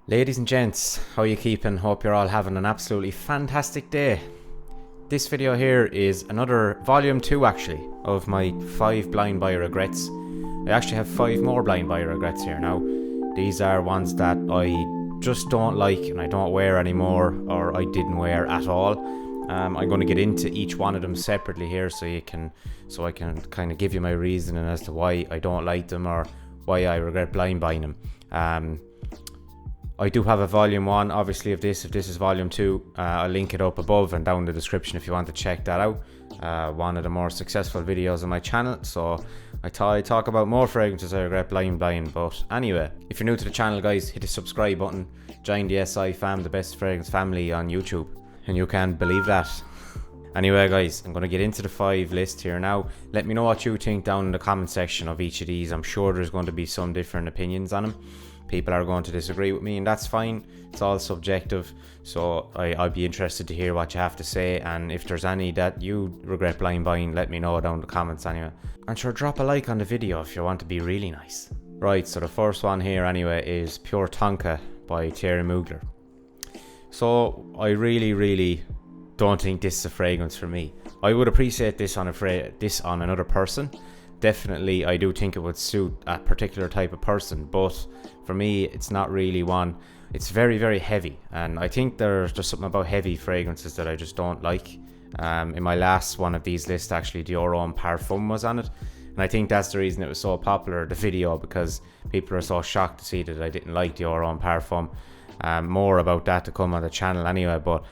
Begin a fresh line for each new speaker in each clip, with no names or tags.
Ladies and gents, how you keeping? Hope you're all having an absolutely fantastic day. This video here is another volume 2 actually of my 5 Blindbuy Regrets. I actually have 5 more Blindbuy Regrets here now. These are ones that I just don't like and I don't wear anymore, or I didn't wear at all. I'm going to get into each one of them separately here so I can kind of give you my reasoning as to why I don't like them or why I regret blind buying them. I do have a volume 1 obviously of this. If this is volume 2, I'll link it up above and down in the description if you want to check that out. One of the more successful videos on my channel, so I thought I'd talk about more fragrances I regret blind buying. But anyway, if you're new to the channel guys, hit the subscribe button, join the SI fam, the best fragrance family on YouTube, and you can't believe that. Anyway guys, I'm going to get into the 5 list here now. Let me know what you think down in the comment section of each of these. I'm sure there's going to be some different opinions on them. People are going to disagree with me, and that's fine. It's all subjective, so I'll be interested to hear what you have to say, and if there's any that you regret blind buying, let me know down in the comments anyway. And sure, drop a like on the video if you want to be really nice. Right, so the first one here anyway is Pure Tonka by Thierry Mugler. So I really don't think this is a fragrance for me. I would appreciate this on another person. Definitely, I do think it would suit a particular type of person, but for me, it's not really one. It's very heavy, and I think there's something about heavy fragrances that I just don't like. In my last one of these lists, actually, Dior Homme Parfum was on it, and I think that's the reason it was so popular, the video, because people are so shocked to see that I didn't like Dior Homme Parfum. More about that to come on the channel anyway, but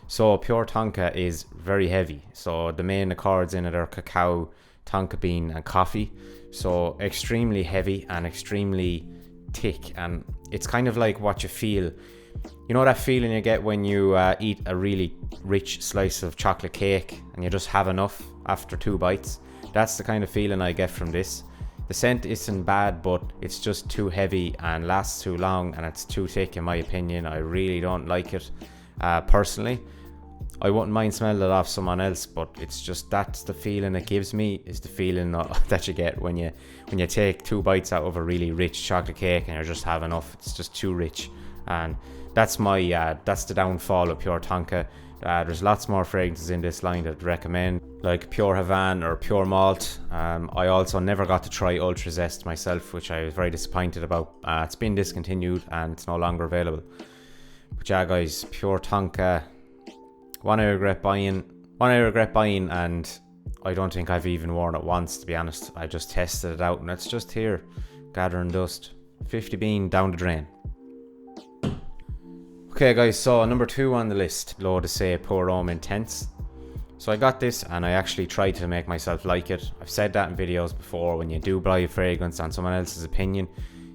so Pure Tonka is very heavy. So the main accords in it are cacao, tonka bean and coffee, so extremely heavy and extremely thick, and it's kind of like what you feel, you know, that feeling you get when you eat a really rich slice of chocolate cake and you just have enough after 2 bites. That's the kind of feeling I get from this. The scent isn't bad, but it's just too heavy and lasts too long, and it's too thick in my opinion. I really don't like it personally. I wouldn't mind smelling it off someone else, but it's just, that's the feeling it gives me, is the feeling that you get when you take 2 bites out of a really rich chocolate cake and you just have enough. It's just too rich, and that's that's the downfall of Pure Tonka. There's lots more fragrances in this line that I'd recommend, like Pure Havane or Pure Malt. I also never got to try Ultra Zest myself, which I was very disappointed about. It's been discontinued and it's no longer available. But yeah guys, Pure Tonka, one I regret buying, and I don't think I've even worn it once, to be honest. I just tested it out and it's just here gathering dust. 50 bean down the drain. Okay guys, so number 2 on the list, L'Eau de Say Pour Homme Intense. So I got this and I actually tried to make myself like it. I've said that in videos before. When you do buy a fragrance on someone else's opinion,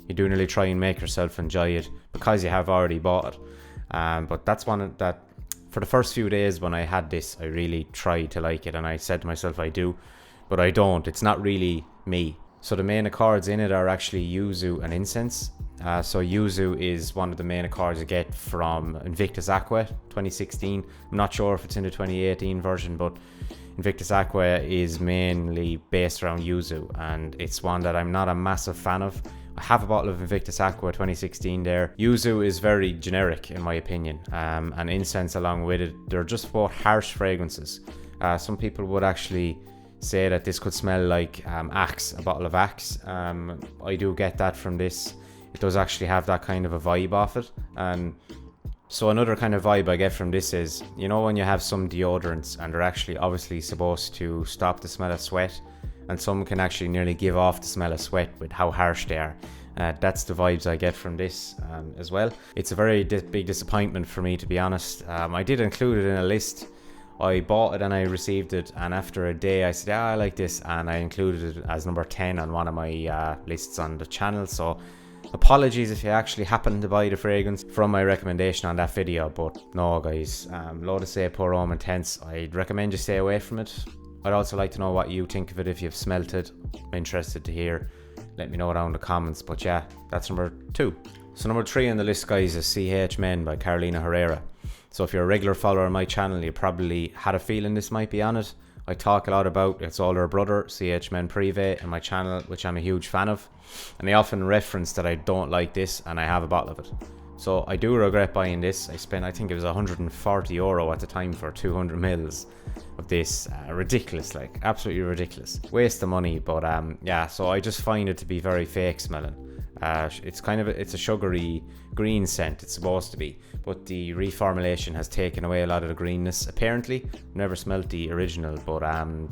you do nearly try and make yourself enjoy it because you have already bought it. But that's one that, for the first few days when I had this, I really tried to like it, and I said to myself I do, but I don't. It's not really me. So the main accords in it are actually yuzu and incense. So yuzu is one of the main accords you get from Invictus Aqua 2016. I'm not sure if it's in the 2018 version, but Invictus Aqua is mainly based around yuzu, and it's one that I'm not a massive fan of. I have a bottle of Invictus Aqua 2016 there. Yuzu is very generic in my opinion, and incense along with it. They're just both harsh fragrances. Some people would actually say that this could smell like Axe, a bottle of Axe. I do get that from this. It does actually have that kind of a vibe off it. And so another kind of vibe I get from this is, you know, when you have some deodorants and they're actually obviously supposed to stop the smell of sweat, and some can actually nearly give off the smell of sweat with how harsh they are. That's the vibes I get from this as well. It's a very big disappointment for me, to be honest. I did include it in a list. I bought it and I received it, and after a day I said, yeah, I like this, and I included it as number 10 on one of my lists on the channel. So apologies if you actually happen to buy the fragrance from my recommendation on that video, but no guys, L'Eau de Say Pour Homme Intense, I'd recommend you stay away from it. I'd also like to know what you think of it if you've smelt it. I'm interested to hear. Let me know down in the comments. But yeah, that's number 2. So number 3 on the list guys is CH Men by Carolina Herrera. So if you're a regular follower on my channel, you probably had a feeling this might be on it. I talk a lot about its older brother, CH Men Privé, in my channel, which I'm a huge fan of. And they often reference that I don't like this, and I have a bottle of it. So I do regret buying this. I spent, I think it was €140 at the time for 200 mils of this. Ridiculous, like, absolutely ridiculous. Waste of money, but yeah, so I just find it to be very fake smelling. It's kind of it's a sugary green scent, it's supposed to be, but the reformulation has taken away a lot of the greenness. Apparently, never smelt the original, but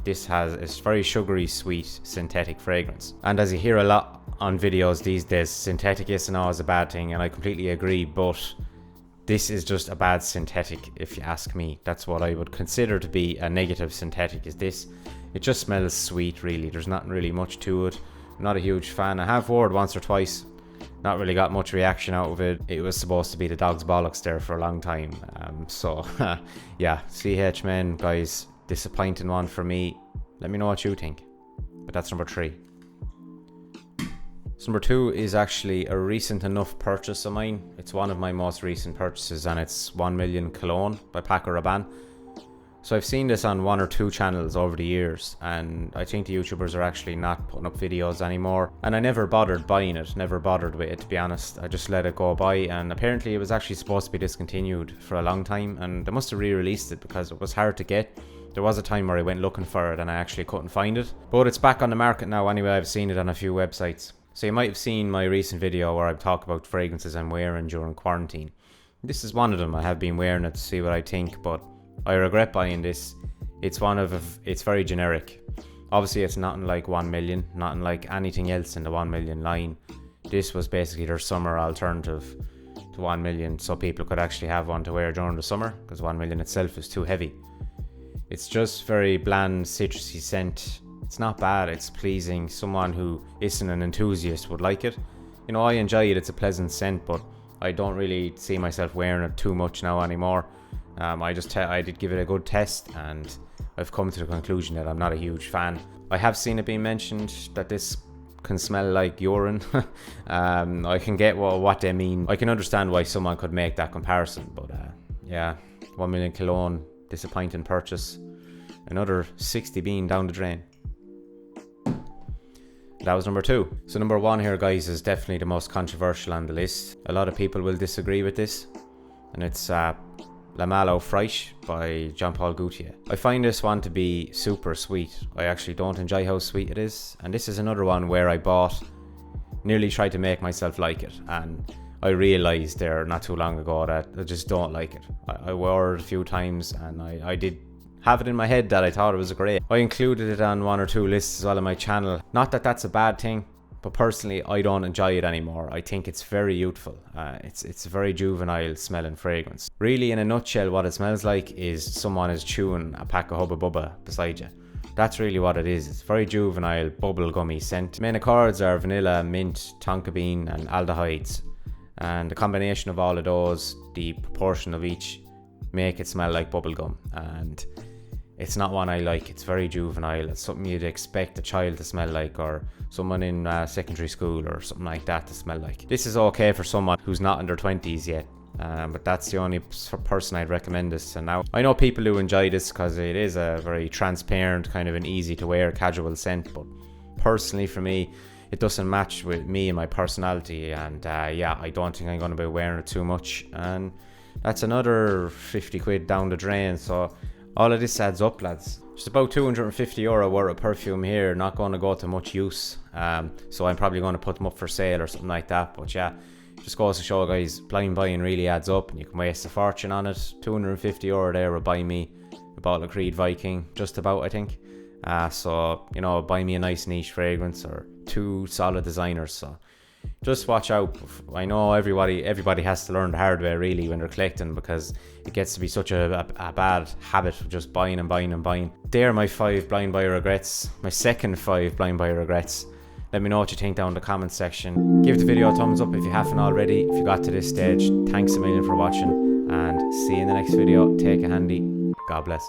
this has it's very sugary, sweet, synthetic fragrance. And as you hear a lot on videos these days, synthetic is a bad thing, and I completely agree, but this is just a bad synthetic, if you ask me. That's what I would consider to be a negative synthetic, is this. It just smells sweet, really. There's not really much to it. I'm not a huge fan. I have worn it once or twice, not really got much reaction out of it. It was supposed to be the dog's bollocks there for a long time. So yeah, CH Men, guys, disappointing one for me. Let me know what you think. But that's number 3. So number 2 is actually a recent enough purchase of mine. It's one of my most recent purchases, and it's 1 Million Cologne by Paco Rabanne. So I've seen this on 1 or 2 channels over the years, and I think the YouTubers are actually not putting up videos anymore. And I never bothered buying it, never bothered with it, to be honest. I just let it go by, and apparently it was actually supposed to be discontinued for a long time, and they must have re-released it because it was hard to get. There was a time where I went looking for it and I actually couldn't find it. But it's back on the market now anyway. I've seen it on a few websites. So you might have seen my recent video where I talk about fragrances I'm wearing during quarantine. This is one of them. I have been wearing it to see what I think, but I regret buying this. It's very generic. Obviously it's nothing like 1 Million, nothing like anything else in the 1 Million line. This was basically their summer alternative to 1 Million, so people could actually have one to wear during the summer, because 1 Million itself is too heavy. It's just very bland, citrusy scent. It's not bad, it's pleasing. Someone who isn't an enthusiast would like it. You know, I enjoy it, it's a pleasant scent, but I don't really see myself wearing it too much now anymore. I did give it a good test, and I've come to the conclusion that I'm not a huge fan. I have seen it being mentioned that this can smell like urine. I can get what they mean. I can understand why someone could make that comparison, but yeah, 1 Million Cologne, disappointing purchase. Another 60 bean down the drain. That was number 2. So number 1 here, guys, is definitely the most controversial on the list. A lot of people will disagree with this, and it's La Malo Fresh by Jean-Paul Gaultier. I find this one to be super sweet. I actually don't enjoy how sweet it is, and this is another one where I nearly tried to make myself like it, and I realised there not too long ago that I just don't like it. I wore it a few times, and I did have it in my head that I thought it was great. I included it on 1 or 2 lists as well on my channel. Not that that's a bad thing, but personally I don't enjoy it anymore. I think it's very youthful. It's a very juvenile smelling fragrance. Really, in a nutshell, what it smells like is someone is chewing a pack of Hubba Bubba beside you. That's really what it is. It's very juvenile, bubblegummy scent. Main accords are vanilla, mint, tonka bean and aldehydes. And the combination of all of those, the proportion of each, make it smell like bubblegum. And it's not one I like. It's very juvenile. It's something you'd expect a child to smell like, or someone in secondary school or something like that to smell like. This is okay for someone who's not in their 20s yet, but that's the only person I'd recommend this. And now I know people who enjoy this because it is a very transparent, kind of an easy to wear casual scent, but personally for me it doesn't match with me and my personality, and yeah, I don't think I'm going to be wearing it too much, and that's another 50 quid down the drain. So all of this adds up, lads. Just about €250 worth of perfume here, not going to go to much use. So I'm probably going to put them up for sale or something like that. But yeah, just goes to show, guys, blind buying really adds up, and you can waste a fortune on it. €250 there will buy me a bottle of Creed Viking, just about, I think. So, you know, buy me a nice niche fragrance or 2 solid designers. So just watch out. I know everybody has to learn the hard way, really, when they're collecting, because it gets to be such a bad habit of just buying and buying and buying. They're my 5 Blindbuy regrets, my second 5 Blindbuy regrets. Let me know what you think down in the comments section. Give the video a thumbs up if you haven't already. If you got to this stage, thanks a million for watching, and see you in the next video. Take it handy. God bless.